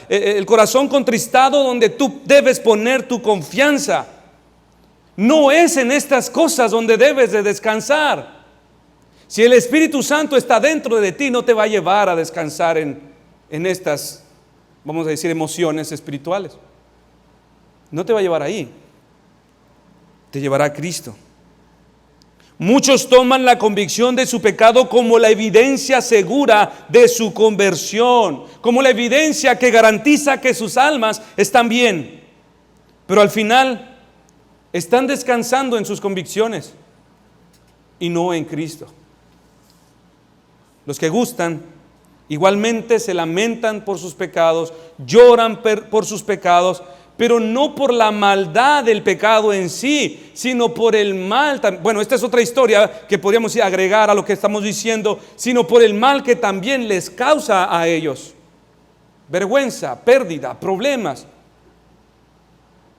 el corazón contristado donde tú debes poner tu confianza. No es en estas cosas donde debes de descansar. Si el Espíritu Santo está dentro de ti, no te va a llevar a descansar en estas, vamos a decir, emociones espirituales. No te va a llevar ahí. Te llevará a Cristo. Muchos toman la convicción de su pecado como la evidencia segura de su conversión, como la evidencia que garantiza que sus almas están bien. Pero al final están descansando en sus convicciones y no en Cristo. Los que gustan igualmente se lamentan por sus pecados, lloran por sus pecados, pero no por la maldad del pecado en sí, sino por el mal. Bueno, esta es otra historia que podríamos agregar a lo que estamos diciendo, sino por el mal que también les causa a ellos. Vergüenza, pérdida, problemas.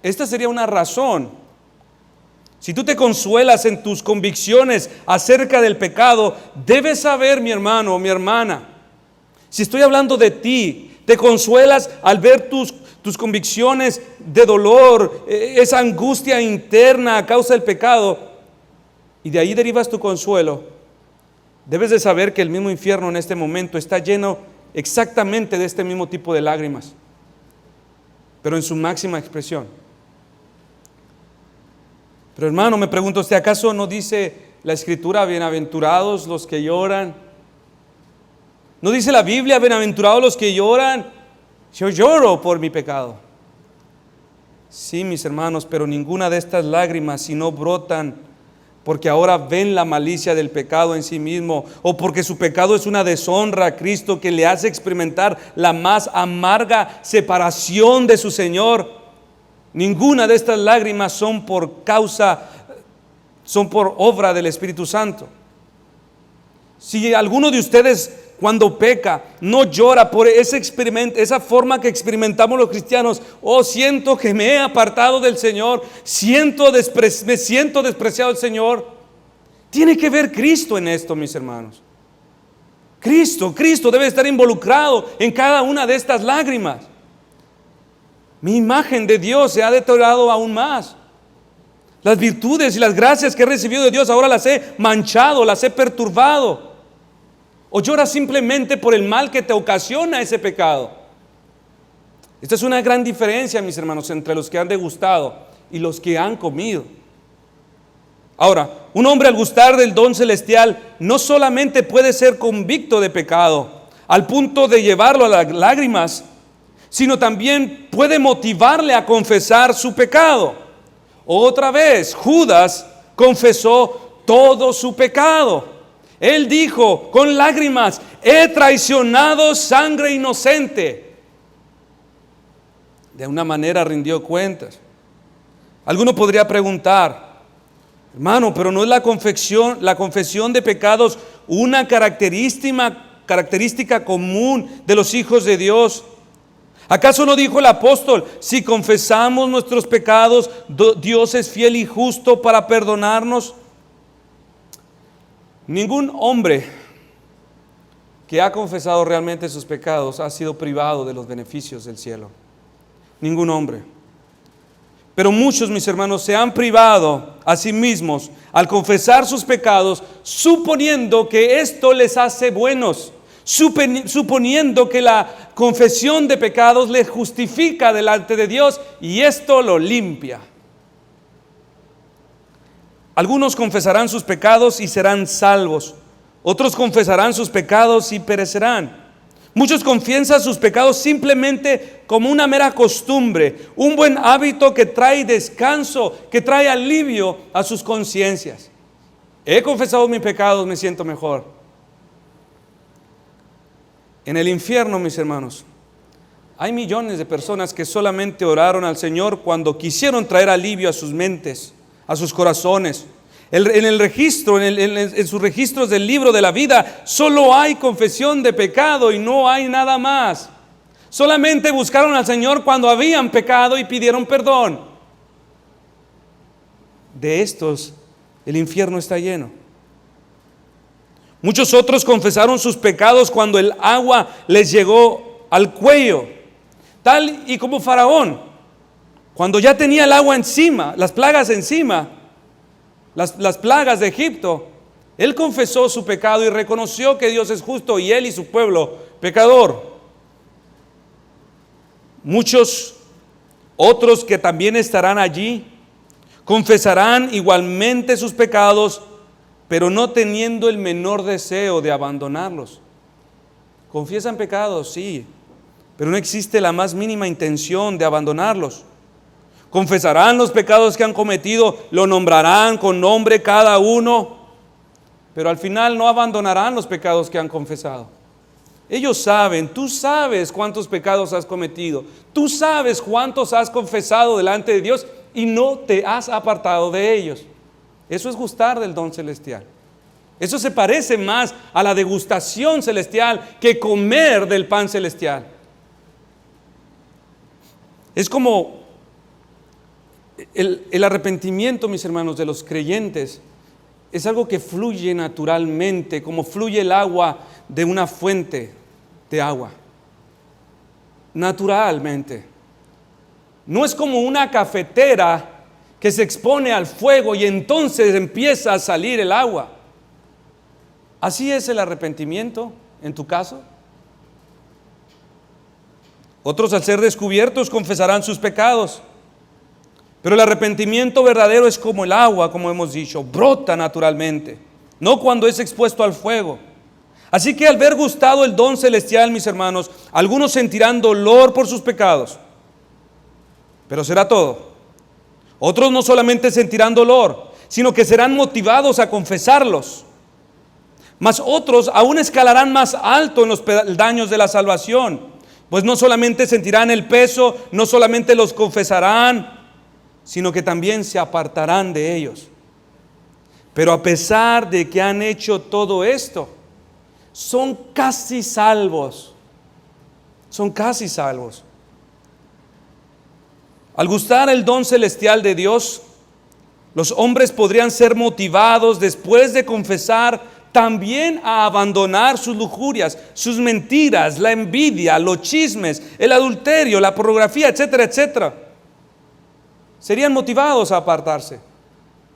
Esta sería una razón. Si tú te consuelas en tus convicciones acerca del pecado, debes saber, mi hermano o mi hermana, si estoy hablando de ti, te consuelas al ver tus convicciones de dolor, esa angustia interna a causa del pecado, y de ahí derivas tu consuelo. Debes de saber que el mismo infierno en este momento está lleno exactamente de este mismo tipo de lágrimas, pero en su máxima expresión. Pero hermano, me pregunto usted, ¿acaso no dice la Escritura: bienaventurados los que lloran? ¿No dice la Biblia: bienaventurados los que lloran? Yo lloro por mi pecado. Sí, mis hermanos, pero ninguna de estas lágrimas, si no brotan porque ahora ven la malicia del pecado en sí mismo, o porque su pecado es una deshonra a Cristo que le hace experimentar la más amarga separación de su Señor, ninguna de estas lágrimas son por causa son por obra del Espíritu Santo. Si alguno de ustedes cuando peca no llora por esa forma que experimentamos los cristianos, oh, siento que me he apartado del Señor, me siento despreciado del Señor, tiene que ver Cristo en esto, mis hermanos. Cristo debe estar involucrado en cada una de estas lágrimas. Mi imagen de Dios se ha deteriorado aún más. Las virtudes y las gracias que he recibido de Dios ahora las he manchado, las he perturbado. O lloras simplemente por el mal que te ocasiona ese pecado. Esta es una gran diferencia, mis hermanos, entre los que han degustado y los que han comido. Ahora, un hombre al gustar del don celestial no solamente puede ser convicto de pecado al punto de llevarlo a las lágrimas, sino también puede motivarle a confesar su pecado. Otra vez, Judas confesó todo su pecado. Él dijo con lágrimas: he traicionado sangre inocente. De una manera rindió cuentas. Alguno podría preguntar: hermano, pero ¿no es la confesión de pecados una característica común de los hijos de Dios? ¿Acaso no dijo el apóstol: si confesamos nuestros pecados, Dios es fiel y justo para perdonarnos? Ningún hombre que ha confesado realmente sus pecados ha sido privado de los beneficios del cielo. Ningún hombre. Pero muchos, mis hermanos, se han privado a sí mismos al confesar sus pecados, suponiendo que esto les hace buenos, suponiendo que la confesión de pecados les justifica delante de Dios y esto lo limpia. Algunos confesarán sus pecados y serán salvos. Otros confesarán sus pecados y perecerán. Muchos confiesan sus pecados simplemente como una mera costumbre, un buen hábito que trae descanso, que trae alivio a sus conciencias. He confesado mis pecados, me siento mejor. En el infierno, mis hermanos, hay millones de personas que solamente oraron al Señor cuando quisieron traer alivio a sus mentes, a sus corazones. En sus registros del libro de la vida solo hay confesión de pecado y no hay nada más. Solamente buscaron al Señor cuando habían pecado y pidieron perdón. De estos el infierno está lleno. Muchos otros confesaron sus pecados cuando el agua les llegó al cuello, tal y como Faraón, cuando ya tenía el agua encima, las plagas encima, las plagas de Egipto. Él confesó su pecado y reconoció que Dios es justo y él y su pueblo pecador. Muchos otros que también estarán allí confesarán igualmente sus pecados, pero no teniendo el menor deseo de abandonarlos. Confiesan pecados, sí, pero no existe la más mínima intención de abandonarlos. Confesarán los pecados que han cometido, lo nombrarán con nombre cada uno, pero al final no abandonarán los pecados que han confesado. Ellos saben, tú sabes cuántos pecados has cometido, tú sabes cuántos has confesado delante de Dios y no te has apartado de ellos. Eso es gustar del don celestial. Eso se parece más a la degustación celestial que comer del pan celestial. Es como el arrepentimiento, mis hermanos, de los creyentes. Es algo que fluye naturalmente, como fluye el agua de una fuente de agua. Naturalmente. No es como una cafetera que se expone al fuego y entonces empieza a salir el agua. Así es el arrepentimiento en tu caso. Otros, al ser descubiertos, confesarán sus pecados. Pero el arrepentimiento verdadero es como el agua, como hemos dicho, brota naturalmente, no cuando es expuesto al fuego. Así que al ver gustado el don celestial, mis hermanos, algunos sentirán dolor por sus pecados, pero será todo. Otros no solamente sentirán dolor, sino que serán motivados a confesarlos. Mas otros aún escalarán más alto en los peldaños de la salvación, pues no solamente sentirán el peso, no solamente los confesarán, sino que también se apartarán de ellos. Pero a pesar de que han hecho todo esto, son casi salvos. Son casi salvos. Al gustar el don celestial de Dios, los hombres podrían ser motivados después de confesar también a abandonar sus lujurias, sus mentiras, la envidia, los chismes, el adulterio, la pornografía, etcétera, etcétera. Serían motivados a apartarse.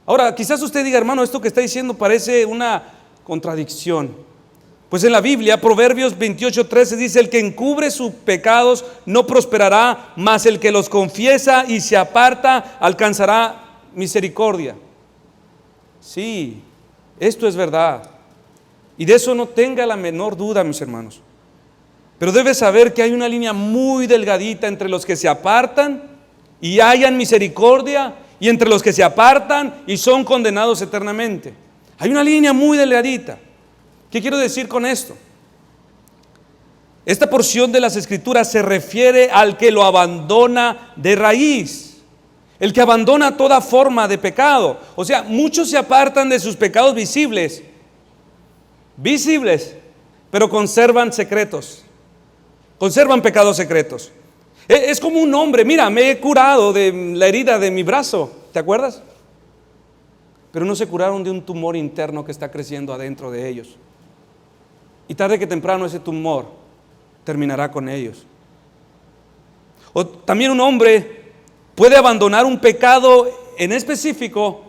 Ahora, quizás usted diga, hermano, esto que está diciendo parece una contradicción. Pues en la Biblia, Proverbios 28:13 dice: el que encubre sus pecados no prosperará, mas el que los confiesa y se aparta alcanzará misericordia. Sí, esto es verdad. Y de eso no tenga la menor duda, mis hermanos. Pero debe saber que hay una línea muy delgadita entre los que se apartan y hallan misericordia, y entre los que se apartan y son condenados eternamente. Hay una línea muy delgadita. ¿Qué quiero decir con esto? Esta porción de las Escrituras se refiere al que lo abandona de raíz, el que abandona toda forma de pecado. O sea, muchos se apartan de sus pecados visibles, pero conservan secretos, conservan pecados secretos. Es como un hombre, mira, me he curado de la herida de mi brazo, ¿te acuerdas? Pero no se curaron de un tumor interno que está creciendo adentro de ellos. Y tarde que temprano ese tumor terminará con ellos. O también un hombre puede abandonar un pecado en específico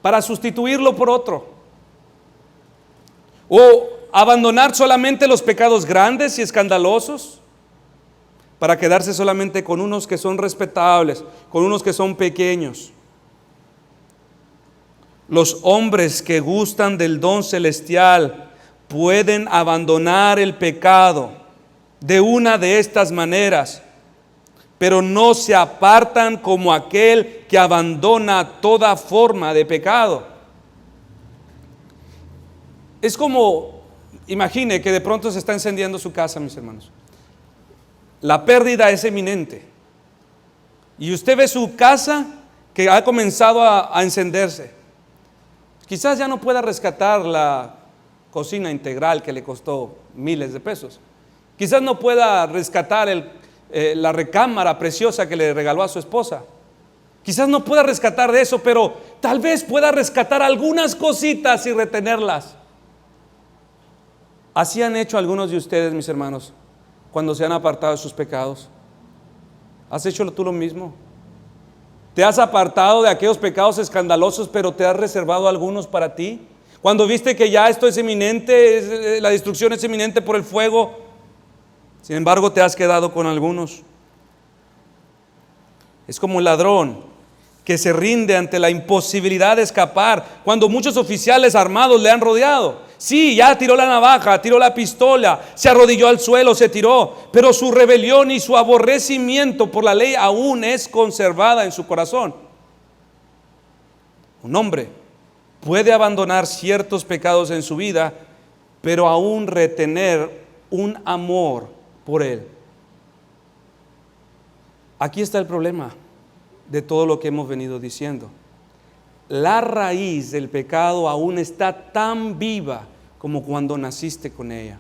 para sustituirlo por otro. O abandonar solamente los pecados grandes y escandalosos para quedarse solamente con unos que son respetables, con unos que son pequeños. Los hombres que gustan del don celestial pueden abandonar el pecado de una de estas maneras, pero no se apartan como aquel que abandona toda forma de pecado. Es como, imagine que de pronto se está encendiendo su casa, mis hermanos. La pérdida es eminente y usted ve su casa que ha comenzado a encenderse. Quizás ya no pueda rescatar la cocina integral que le costó miles de pesos. Quizás no pueda rescatar la recámara preciosa que le regaló a su esposa. Quizás no pueda rescatar de eso, pero tal vez pueda rescatar algunas cositas y retenerlas. Así han hecho algunos de ustedes, mis hermanos, cuando se han apartado de sus pecados. ¿Has hecho tú lo mismo? ¿Te has apartado de aquellos pecados escandalosos, pero te has reservado algunos para ti? Cuando viste que ya esto es inminente, la destrucción es inminente por el fuego, sin embargo te has quedado con algunos. Es como un ladrón que se rinde ante la imposibilidad de escapar cuando muchos oficiales armados le han rodeado. Sí, ya tiró la navaja, tiró la pistola, se arrodilló al suelo, se tiró, pero su rebelión y su aborrecimiento por la ley aún es conservada en su corazón. Un hombre puede abandonar ciertos pecados en su vida, pero aún retener un amor por él. Aquí está el problema de todo lo que hemos venido diciendo. La raíz del pecado aún está tan viva como cuando naciste con ella.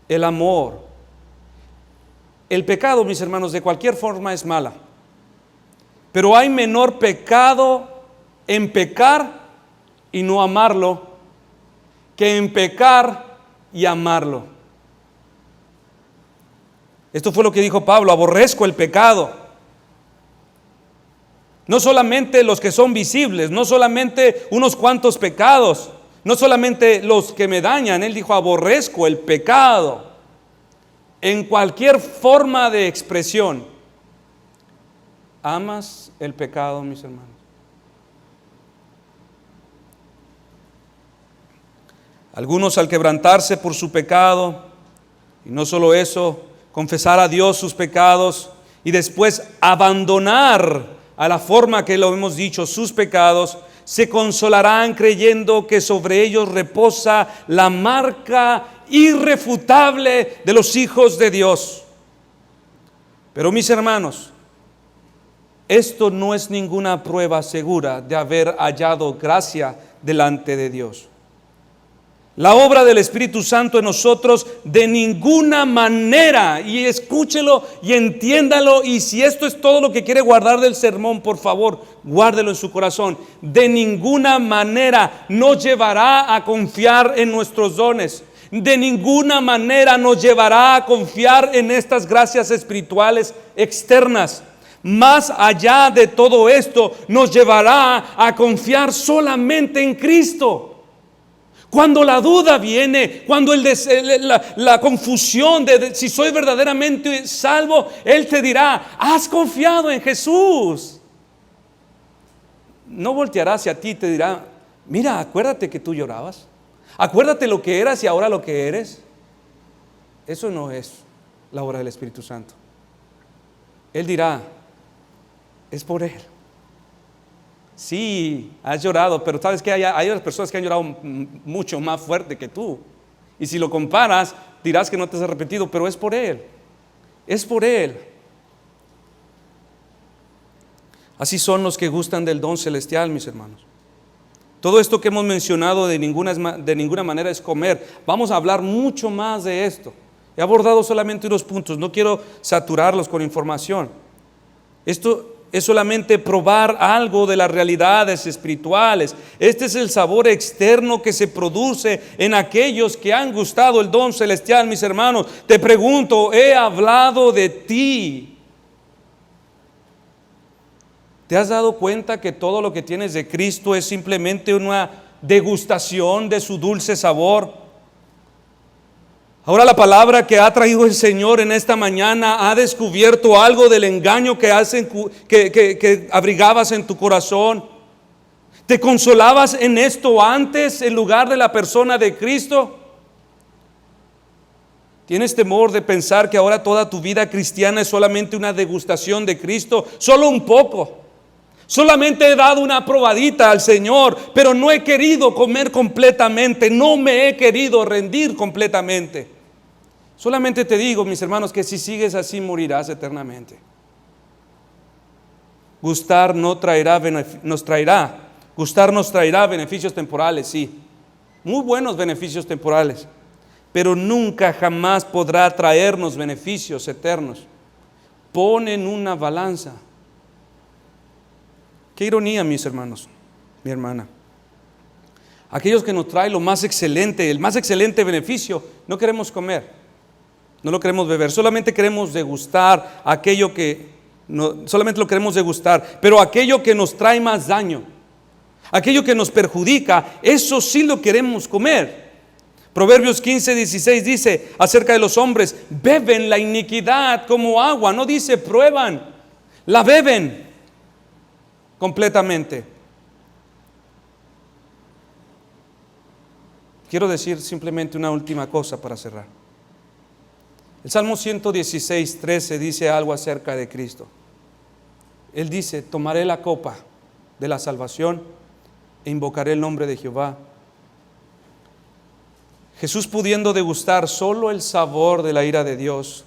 El amor. El pecado, mis hermanos, de cualquier forma es mala. Pero hay menor pecado en pecar y no amarlo que en pecar y amarlo. Esto fue lo que dijo Pablo: aborrezco el pecado. No solamente los que son visibles, no solamente unos cuantos pecados, no solamente los que me dañan. Él dijo: aborrezco el pecado en cualquier forma de expresión. ¿Amas el pecado, mis hermanos? Algunos, al quebrantarse por su pecado, y no solo eso, confesar a Dios sus pecados y después abandonar a la forma que lo hemos dicho sus pecados, se consolarán creyendo que sobre ellos reposa la marca irrefutable de los hijos de Dios. Pero, mis hermanos, esto no es ninguna prueba segura de haber hallado gracia delante de Dios. La obra del Espíritu Santo en nosotros de ninguna manera, y escúchelo y entiéndalo, y si esto es todo lo que quiere guardar del sermón, por favor, guárdelo en su corazón. De ninguna manera nos llevará a confiar en nuestros dones. De ninguna manera nos llevará a confiar en estas gracias espirituales externas. Más allá de todo esto, nos llevará a confiar solamente en Cristo. Cuando la duda viene, cuando la confusión de si soy verdaderamente salvo, Él te dirá: has confiado en Jesús. No volteará hacia ti y te dirá: mira, acuérdate que tú llorabas, acuérdate lo que eras y ahora lo que eres. Eso no es la obra del Espíritu Santo. Él dirá: es por Él. Sí, has llorado, pero sabes que hay otras personas que han llorado mucho más fuerte que tú. Y si lo comparas, dirás que no te has arrepentido, pero es por Él. Es por Él. Así son los que gustan del don celestial, mis hermanos. Todo esto que hemos mencionado de ninguna manera es comer. Vamos a hablar mucho más de esto. He abordado solamente unos puntos, no quiero saturarlos con información. Esto es solamente probar algo de las realidades espirituales. Este es el sabor externo que se produce en aquellos que han gustado el don celestial, mis hermanos. Te pregunto, he hablado de ti. ¿Te has dado cuenta que todo lo que tienes de Cristo es simplemente una degustación de su dulce sabor? Ahora la palabra que ha traído el Señor en esta mañana ha descubierto algo del engaño que abrigabas en tu corazón. ¿Te consolabas en esto antes en lugar de la persona de Cristo? ¿Tienes temor de pensar que ahora toda tu vida cristiana es solamente una degustación de Cristo? Solo un poco. Solamente he dado una probadita al Señor, pero no he querido comer completamente, no me he querido rendir completamente. Solamente te digo, mis hermanos, que si sigues así morirás eternamente. Gustar nos traerá beneficios temporales, sí, muy buenos beneficios temporales, pero nunca jamás podrá traernos beneficios eternos. Pon en una balanza. Qué ironía, mis hermanos, mi hermana. Aquellos que nos traen lo más excelente, el más excelente beneficio, no queremos comer. No lo queremos beber, solamente queremos degustar aquello que solamente lo queremos degustar, pero aquello que nos trae más daño, aquello que nos perjudica, eso sí lo queremos comer. Proverbios 15:16 dice acerca de los hombres: beben la iniquidad como agua. No dice prueban, la beben completamente. Quiero decir simplemente una última cosa para cerrar. El Salmo 116:13 dice algo acerca de Cristo. Él dice: tomaré la copa de la salvación e invocaré el nombre de Jehová. Jesús, pudiendo degustar solo el sabor de la ira de Dios,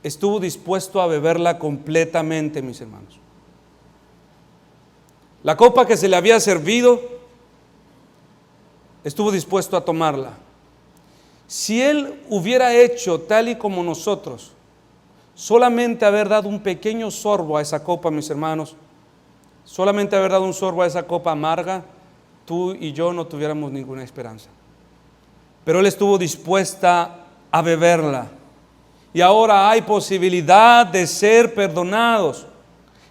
estuvo dispuesto a beberla completamente, mis hermanos. La copa que se le había servido, estuvo dispuesto a tomarla. Si Él hubiera hecho tal y como nosotros, solamente haber dado un pequeño sorbo a esa copa, mis hermanos, solamente haber dado un sorbo a esa copa amarga, tú y yo no tuviéramos ninguna esperanza. Pero Él estuvo dispuesta a beberla. Y ahora hay posibilidad de ser perdonados.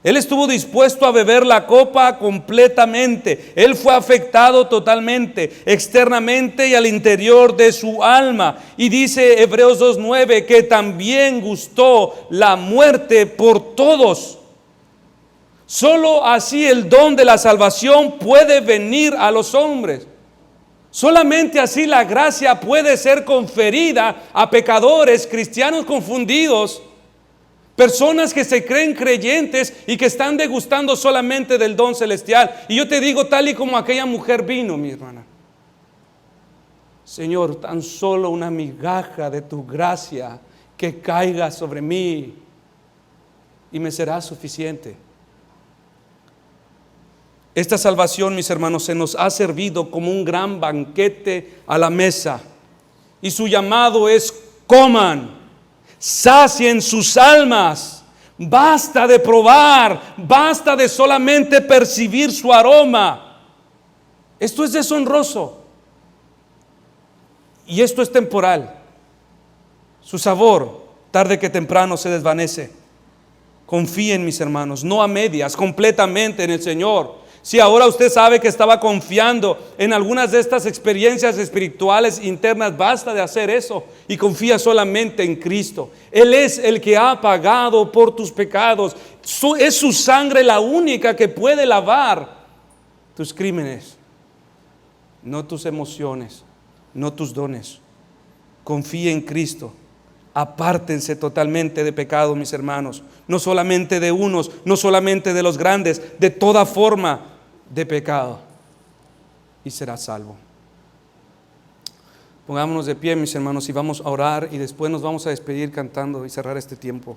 Él estuvo dispuesto a beber la copa completamente. Él fue afectado totalmente, externamente y al interior de su alma. Y dice Hebreos 2:9 que también gustó la muerte por todos. Solo así el don de la salvación puede venir a los hombres. Solamente así la gracia puede ser conferida a pecadores, cristianos confundidos, personas que se creen creyentes y que están degustando solamente del don celestial. Y yo te digo, tal y como aquella mujer vino, mi hermana: Señor, tan solo una migaja de tu gracia que caiga sobre mí y me será suficiente. Esta salvación, mis hermanos, se nos ha servido como un gran banquete a la mesa. Y su llamado es: coman, sacien sus almas. Basta de probar, basta de solamente percibir su aroma. Esto es deshonroso. Y esto es temporal. Su sabor, tarde que temprano, se desvanece. Confíen, mis hermanos, no a medias, completamente en el Señor. Si ahora usted sabe que estaba confiando en algunas de estas experiencias espirituales internas, basta de hacer eso y confía solamente en Cristo. Él es el que ha pagado por tus pecados. Es su sangre la única que puede lavar tus crímenes, no tus emociones, no tus dones. Confía en Cristo. Apártense totalmente de pecado, mis hermanos. No solamente de unos, no solamente de los grandes, de toda forma de pecado, y serás salvo. Pongámonos de pie, mis hermanos, y vamos a orar, y después nos vamos a despedir cantando y cerrar este tiempo.